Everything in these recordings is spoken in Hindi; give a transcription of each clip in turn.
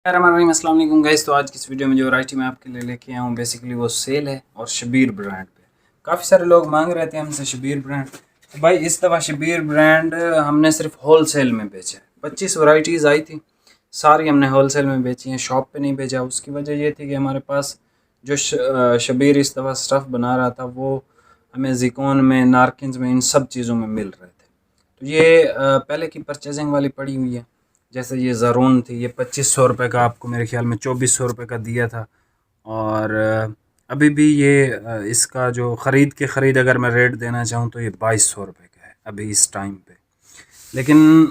अस्सलाम वालेकुम गाइस। तो आज की इस वीडियो में जो वैरायटी मैं आपके लिए लेके आया हूँ बेसिकली वो सेल है और शबीर ब्रांड पे। काफ़ी सारे लोग मांग रहे थे हमसे शबीर ब्रांड। तो भाई इस दफ़ा शबीर ब्रांड हमने सिर्फ होल सेल में बेचा है। 25 वैरायटीज़ आई थी, सारी हमने होल सेल में बेची हैं, शॉप पे नहीं भेजा। उसकी वजह ये थी कि हमारे पास जो शबीर इस दफ़ा स्टफ़ बना रहा था वो हमें ज़िकोन में, नारकिन्स में, इन सब चीज़ों में मिल रहे थे। तो ये पहले की परचेजिंग वाली पड़ी हुई है। जैसे ये ज़ारून थी, ये 2500 रुपये का आपको मेरे ख्याल में 2400 रुपये का दिया था। और अभी भी ये इसका जो ख़रीद अगर मैं रेट देना चाहूँ तो ये 2200 रुपये का है अभी इस टाइम पे। लेकिन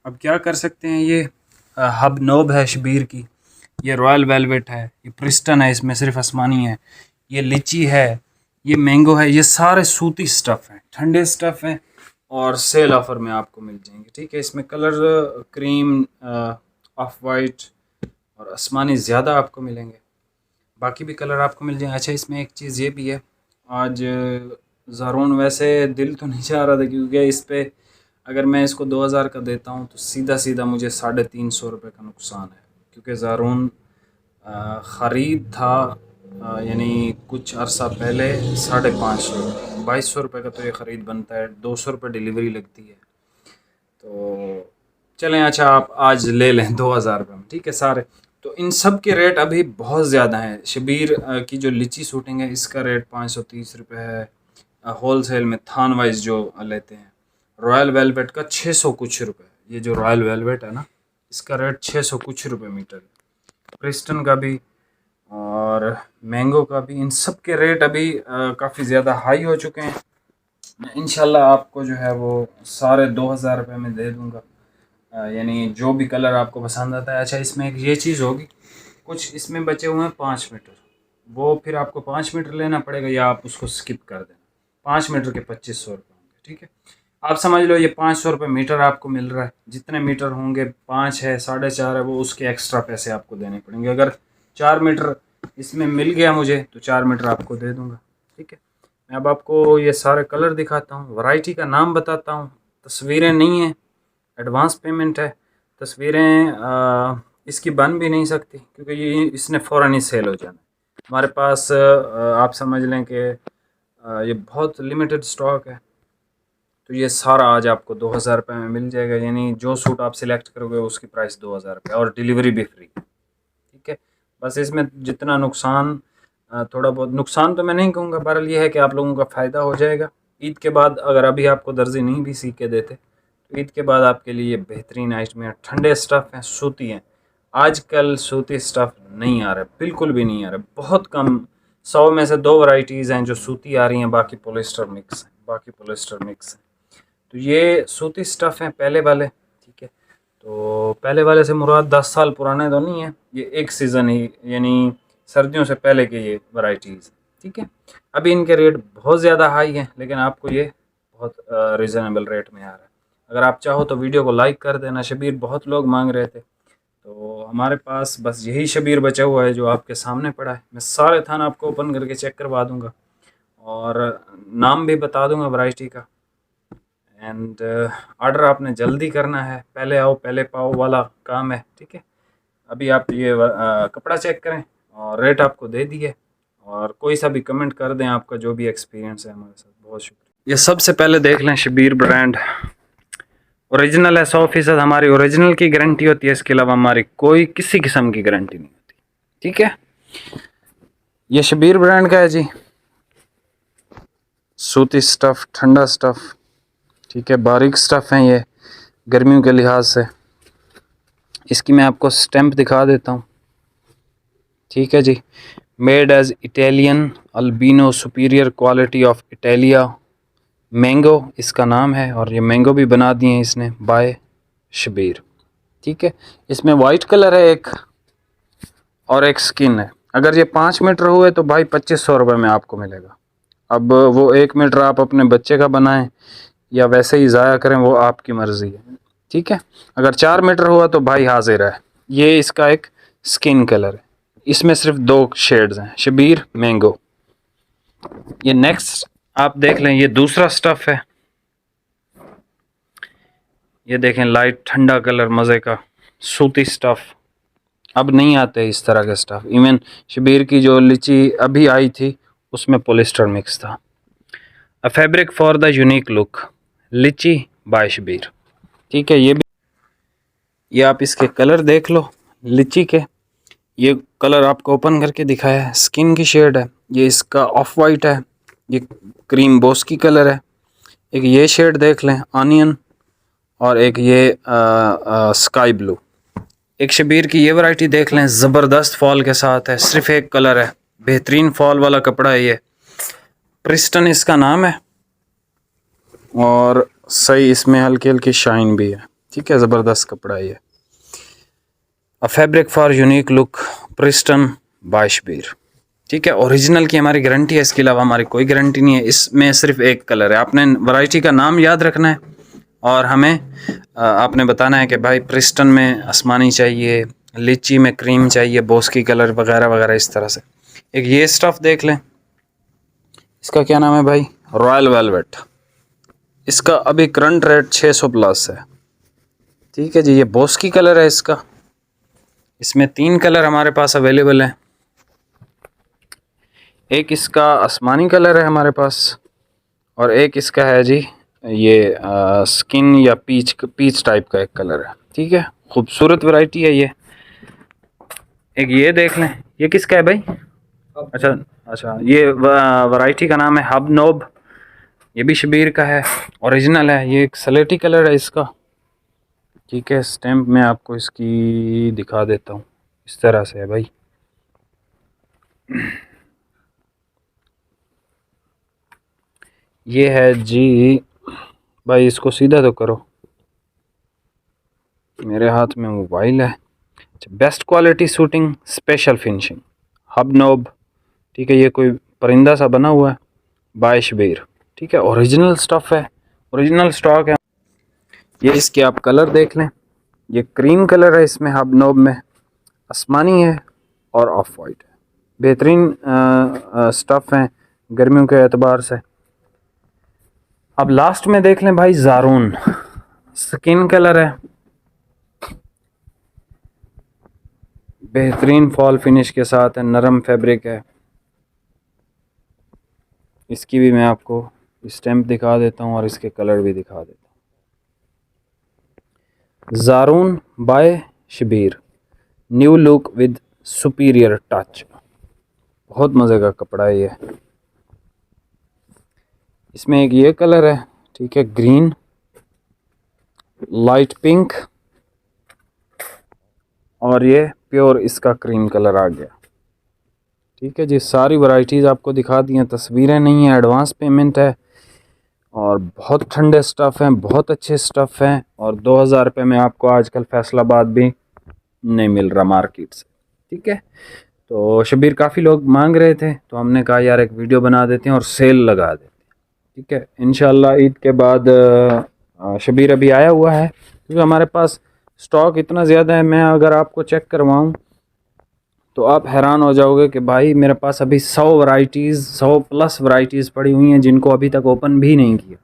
अब क्या कर सकते हैं, ये हब नोब है शबीर की, ये रॉयल वेलवेट है, ये प्रिस्टन है, इसमें सिर्फ आसमानी है, ये लीची है, ये मैंगो है, ये सारे सूती स्टफ़ हैं, ठंडे स्टफ़ हैं और सेल ऑफ़र में आपको मिल जाएंगे। ठीक है, इसमें कलर क्रीम, ऑफ वाइट और आसमानी ज़्यादा आपको मिलेंगे, बाकी भी कलर आपको मिल जाएंगे। अच्छा, इसमें एक चीज़ ये भी है, आज ज़ारून वैसे दिल तो नहीं चाह रहा था क्योंकि इस पर अगर मैं इसको 2000 का देता हूँ तो सीधा सीधा मुझे 350 रुपये का नुकसान है, क्योंकि ज़ारून ख़रीद था यानी कुछ अरसा पहले 550, 2200 रुपये का तो ये ख़रीद बनता है, 200 रुपये डिलीवरी लगती है। तो चलें, अच्छा आप आज ले लें 2000 रुपये में, ठीक है सारे। तो इन सब के रेट अभी बहुत ज़्यादा हैं। शबीर की जो लीची शूटिंग है इसका रेट 530 रुपये है होल सेल में, थान वाइज जो लेते हैं। रॉयल वेलवेट का 600 कुछ रुपये, ये जो रॉयल वेलवेट है ना इसका रेट 600 कुछ रुपये मीटर है। प्रिस्टन का भी और मैंगो का भी, इन सब के रेट अभी काफ़ी ज़्यादा हाई हो चुके हैं। मैं इंशाल्लाह आपको जो है वो सारे 2000 रुपये में दे दूँगा, यानी जो भी कलर आपको पसंद आता है। अच्छा, इसमें एक ये चीज़ होगी, कुछ इसमें बचे हुए हैं 5 मीटर, वो फिर आपको 5 मीटर लेना पड़ेगा या आप उसको स्किप कर देना। 5 मीटर के 2500 रुपये होंगे, ठीक है। आप समझ लो ये 500 रुपये मीटर आपको मिल रहा है। जितने मीटर होंगे, 5 है, 4.5 है, वो उसके एक्स्ट्रा पैसे आपको देने पड़ेंगे। अगर 4 मीटर इसमें मिल गया मुझे तो 4 मीटर आपको दे दूँगा, ठीक है। मैं अब आपको ये सारे कलर दिखाता हूँ, वैरायटी का नाम बताता हूँ। तस्वीरें नहीं हैं, एडवांस पेमेंट है। तस्वीरें इसकी बन भी नहीं सकती क्योंकि ये इसने फ़ौरन ही सेल हो जाना है। हमारे पास आप समझ लें कि ये बहुत लिमिटेड स्टॉक है। तो ये सारा आज आपको 2000 रुपये में मिल जाएगा, यानी जो सूट आप सिलेक्ट करोगे उसकी प्राइस 2000 रुपये और डिलीवरी भी फ्री, ठीक है। बस इसमें जितना नुकसान, थोड़ा बहुत नुकसान तो मैं नहीं कहूँगा, बहरहाल ये है कि आप लोगों का फ़ायदा हो जाएगा। ईद के बाद अगर अभी आपको दर्जी नहीं भी सी के देते तो ईद के बाद आपके लिए बेहतरीन आइटम है। ठंडे स्टफ़ हैं, सूती हैं। आजकल सूती स्टफ़ नहीं आ रहा, बिल्कुल भी नहीं आ रहा, बहुत कम। 100 में से 2 वैरायटीज़ हैं जो सूती आ रही हैं, बाकी पॉलिस्टर मिक्स हैं, तो ये सूती स्टफ़ हैं पहले वाले, ठीक है। तो पहले वाले से मुराद 10 साल पुराने तो नहीं है, ये एक सीज़न ही, यानी सर्दियों से पहले के ये वैरायटीज़, ठीक है। अभी इनके रेट बहुत ज़्यादा हाई हैं, लेकिन आपको ये बहुत रिजनेबल रेट में आ रहा है। अगर आप चाहो तो वीडियो को लाइक कर देना। शबीर बहुत लोग मांग रहे थे, तो हमारे पास बस यही शबीर बचा हुआ है जो आपके सामने पड़ा है। मैं सारे थान आपको ओपन करके चेक करवा दूँगा और नाम भी बता दूँगा वैरायटी का। एंड ऑर्डर आपने जल्दी करना है, पहले आओ पहले पाओ वाला काम है, ठीक है। अभी आप ये कपड़ा चेक करें और रेट आपको दे दिए, और कोई सा भी कमेंट कर दें आपका जो भी एक्सपीरियंस है हमारे साथ। बहुत शुक्रिया। ये सबसे पहले देख लें, शबीर ब्रांड ओरिजिनल है, 100% हमारी ओरिजिनल की गारंटी होती है। इसके अलावा हमारी कोई किसी किस्म की गारंटी नहीं होती, ठीक है। ये शबीर ब्रांड का है जी, सूती स्टफ़, ठंडा स्टफ़, ठीक है, बारीक स्टफ़ है ये गर्मियों के लिहाज से। इसकी मैं आपको स्टैम्प दिखा देता हूँ, ठीक है जी। Made as Italian albino superior quality of Italia, mango इसका नाम है, और ये मैंगो भी बना दिए हैं इसने बाय शबीर, ठीक है। इसमें वाइट कलर है एक और एक स्किन है। अगर ये 5 मीटर हुए तो भाई 2500 रुपये में आपको मिलेगा। अब वो 1 मीटर आप अपने बच्चे का बनाएं या वैसे ही ज़ाया करें, वो आपकी मर्ज़ी है, ठीक है। अगर 4 मीटर हुआ तो भाई हाजिर है। ये इसका एक स्किन कलर है, इसमें सिर्फ 2 शेड्स हैं, शबीर मैंगो। ये नेक्स्ट आप देख लें, ये दूसरा स्टफ़ है, ये देखें, लाइट ठंडा कलर, मज़े का सूती स्टफ़, अब नहीं आते इस तरह के स्टफ़। इवन शबीर की जो लीची अभी आई थी उसमें पॉलिस्टर मिक्स था। अ fabric for the unique look, लीची बाय शबीर। ठीक है, ये आप इसके कलर देख लो लीची के। ये कलर आपको ओपन करके दिखाया है, स्किन की शेड है। ये इसका ऑफ वाइट है, ये क्रीम बोस्की कलर है। एक ये शेड देख लें ऑनियन, और एक ये स्काई ब्लू। एक शबीर की ये वैरायटी देख लें, ज़बरदस्त फॉल के साथ है, सिर्फ एक कलर है, बेहतरीन फॉल वाला कपड़ा है ये। प्रिस्टन इसका नाम है, और सही इसमें हल्की हल्की शाइन भी है। ठीक है, ज़बरदस्त कपड़ा है ये। A fabric for unique look, Preston by Shabbir. ठीक है, ओरिजिनल की हमारी गारंटी है, इसके अलावा हमारी कोई गारंटी नहीं है। इसमें सिर्फ एक कलर है। आपने वैरायटी का नाम याद रखना है और हमें आपने बताना है कि भाई प्रिस्टन में आसमानी चाहिए, लीची में क्रीम चाहिए, बोस्की कलर वगैरह वगैरह इस तरह से। एक ये स्टफ़ देख लें, इसका क्या नाम है भाई, रॉयल वेलवेट। इसका अभी करंट रेट 600 प्लस है। ठीक है जी, ये बोस्की कलर है इसका। इसमें 3 कलर हमारे पास अवेलेबल हैं। एक इसका आसमानी कलर है हमारे पास, और एक इसका है जी ये स्किन या पीच टाइप का एक कलर है। ठीक है, खूबसूरत वैरायटी है ये। एक ये देख लें, ये किसका है भाई? अच्छा, ये वैरायटी का नाम है हब नोब। ये भी शबीर का है, ओरिजिनल है। ये एक सलेटी कलर है इसका। ठीक है, स्टैम्प में आपको इसकी दिखा देता हूँ, इस तरह से है भाई। ये है जी भाई, इसको सीधा तो करो, मेरे हाथ में मोबाइल है। Best quality shooting, special finishing, hub knob. ठीक है, ये कोई परिंदा सा बना हुआ है, बाय शबीर। ठीक है, ओरिजिनल स्टफ़ है, ओरिजिनल स्टॉक है। ये इसके आप कलर देख लें, ये क्रीम कलर है इसमें, हब नोब में आसमानी है और ऑफ वाइट है। बेहतरीन स्टफ़ हैं गर्मियों के एतबार से। अब लास्ट में देख लें भाई, ज़ारून स्किन कलर है, बेहतरीन फॉल फिनिश के साथ है, नरम फैब्रिक है। इसकी भी मैं आपको स्टैम्प दिखा देता हूँ और इसके कलर भी दिखा देता हूँ। Zaroon by Shabbir, new look with superior touch. बहुत मज़े का कपड़ा है ये। इसमें एक ये कलर है, ठीक है, ग्रीन, लाइट पिंक, और ये प्योर इसका क्रीम कलर आ गया। ठीक है जी, सारी वैरायटीज़ आपको दिखा दी हैं। तस्वीरें नहीं है, एडवांस पेमेंट है, और बहुत ठंडे स्टफ़ हैं, बहुत अच्छे स्टफ़ हैं। और 2000 रुपये में आपको आजकल फैसलाबाद भी नहीं मिल रहा मार्केट से। ठीक है, तो शबीर काफ़ी लोग मांग रहे थे, तो हमने कहा यार एक वीडियो बना देते हैं और सेल लगा देते हैं। ठीक है, इंशाल्लाह ईद के बाद शबीर अभी आया हुआ है, क्योंकि हमारे पास स्टॉक इतना ज़्यादा है। मैं अगर आपको चेक करवाऊँ तो आप हैरान हो जाओगे कि भाई मेरे पास अभी 100 प्लस वैरायटीज़ पड़ी हुई हैं जिनको अभी तक ओपन भी नहीं किया।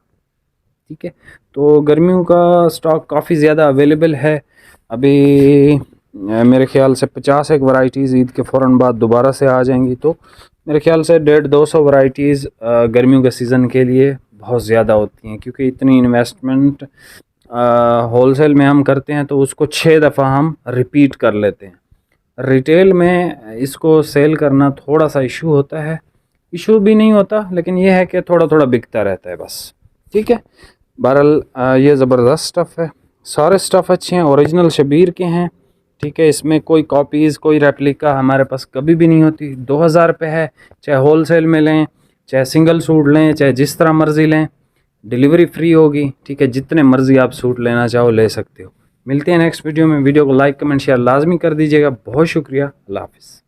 ठीक है, तो गर्मियों का स्टॉक काफ़ी ज़्यादा अवेलेबल है। अभी मेरे ख्याल से 50 एक वैरायटीज़ ईद के फ़ौरन बाद दोबारा से आ जाएंगी। तो मेरे ख्याल से 150-200 वैरायटीज़ गर्मियों के सीज़न के लिए बहुत ज़्यादा होती हैं, क्योंकि इतनी इन्वेस्टमेंट होलसेल में हम करते हैं तो उसको 6 दफ़ा हम रिपीट कर लेते हैं। रिटेल में इसको सेल करना थोड़ा सा इशू होता है, इशू भी नहीं होता, लेकिन यह है कि थोड़ा थोड़ा बिकता रहता है बस। ठीक है, बहरहाल ये ज़बरदस्त स्टफ़ है, सारे स्टफ़ अच्छे हैं, ओरिजिनल शबीर के हैं। ठीक है, इसमें कोई कॉपीज़, कोई रेप्लिका हमारे पास कभी भी नहीं होती। 2000 रुपये है, चाहे होलसेल में लें, चाहे सिंगल सूट लें, चाहे जिस तरह मर्ज़ी लें, डिलीवरी फ्री होगी। ठीक है, जितने मर्ज़ी आप सूट लेना चाहो ले सकते हो। मिलते हैं नेक्स्ट वीडियो में। वीडियो को लाइक कमेंट शेयर लाजमी कर दीजिएगा। बहुत शुक्रिया, अल्लाह हाफ़िज़।